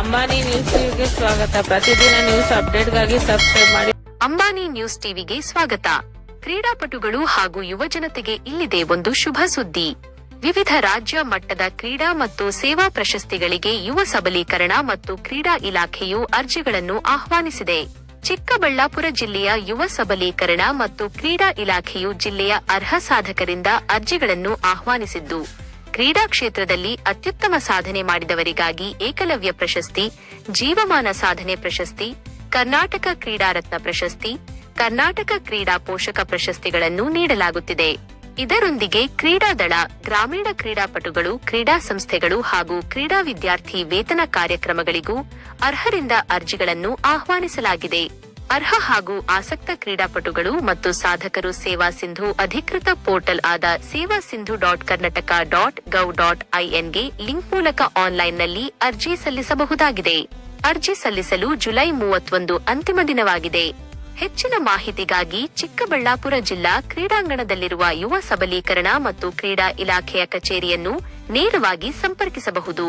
Ambani news ಟಿವಿಗೆ ಸ್ವಾಗತ. ಪ್ರತಿದಿನ ನ್ಯೂಸ್ ಅಪ್ಡೇಟ್ಗಾಗಿ ಸಬ್ಸ್ಕ್ರೈಬ್ ಮಾಡಿ. ಅಂಬಾನಿ ನ್ಯೂಸ್ ಟಿವಿಗೆ ಸ್ವಾಗತ. ಕ್ರೀಡಾಪಟುಗಳು ಹಾಗೂ ಯುವಜನತೆಗೆ ಇಲ್ಲಿದೆ ಒಂದು ಶುಭ ಸುದ್ದಿ. ವಿವಿಧ ರಾಜ್ಯ ಮಟ್ಟದ ಕ್ರೀಡಾ ಮತ್ತು ಸೇವಾ ಪ್ರಶಸ್ತಿಗಳಿಗೆ ಯುವ ಸಬಲೀಕರಣ ಮತ್ತು ಕ್ರೀಡಾ ಇಲಾಖೆಯು ಅರ್ಜಿಗಳನ್ನು ಆಹ್ವಾನಿಸಿದೆ. ಚಿಕ್ಕಬಳ್ಳಾಪುರ ಜಿಲ್ಲೆಯ ಯುವ ಸಬಲೀಕರಣ ಮತ್ತು ಕ್ರೀಡಾ ಇಲಾಖೆಯು ಜಿಲ್ಲೆಯ ಅರ್ಹ ಸಾಧಕರಿಂದ ಅರ್ಜಿಗಳನ್ನು ಆಹ್ವಾನಿಸಿದ್ದು, ಕ್ರೀಡಾ ಕ್ಷೇತ್ರದಲ್ಲಿ ಅತ್ಯುತ್ತಮ ಸಾಧನೆ ಮಾಡಿದವರಿಗಾಗಿ ಏಕಲವ್ಯ ಪ್ರಶಸ್ತಿ, ಜೀವಮಾನ ಸಾಧನೆ ಪ್ರಶಸ್ತಿ, ಕರ್ನಾಟಕ ಕ್ರೀಡಾ ರತ್ನ ಪ್ರಶಸ್ತಿ, ಕರ್ನಾಟಕ ಕ್ರೀಡಾ ಪೋಷಕ ಪ್ರಶಸ್ತಿಗಳನ್ನು ನೀಡಲಾಗುತ್ತಿದೆ. ಇದರೊಂದಿಗೆ ಕ್ರೀಡಾ ದಳ, ಗ್ರಾಮೀಣ ಕ್ರೀಡಾಪಟುಗಳು, ಕ್ರೀಡಾ ಸಂಸ್ಥೆಗಳು ಹಾಗೂ ಕ್ರೀಡಾ ವಿದ್ಯಾರ್ಥಿ ವೇತನ ಕಾರ್ಯಕ್ರಮಗಳಿಗೂ ಅರ್ಹರಿಂದ ಅರ್ಜಿಗಳನ್ನು ಆಹ್ವಾನಿಸಲಾಗಿದೆ. ಅರ್ಹ ಹಾಗೂ ಆಸಕ್ತ ಕ್ರೀಡಾಪಟುಗಳು ಮತ್ತು ಸಾಧಕರು ಸೇವಾ ಸಿಂಧು ಅಧಿಕೃತ ಪೋರ್ಟಲ್ ಆದ sevaSindhu.karnataka.gov.in ಗೆ ಲಿಂಕ್ ಮೂಲಕ ಆನ್ಲೈನ್ನಲ್ಲಿ ಅರ್ಜಿ ಸಲ್ಲಿಸಬಹುದಾಗಿದೆ. ಅರ್ಜಿ ಸಲ್ಲಿಸಲು ಜುಲೈ 31 ಅಂತಿಮ ದಿನವಾಗಿದೆ. ಹೆಚ್ಚಿನ ಮಾಹಿತಿಗಾಗಿ ಚಿಕ್ಕಬಳ್ಳಾಪುರ ಜಿಲ್ಲಾ ಕ್ರೀಡಾಂಗಣದಲ್ಲಿರುವ ಯುವ ಸಬಲೀಕರಣ ಮತ್ತು ಕ್ರೀಡಾ ಇಲಾಖೆಯ ಕಚೇರಿಯನ್ನು ನೇರವಾಗಿ ಸಂಪರ್ಕಿಸಬಹುದು.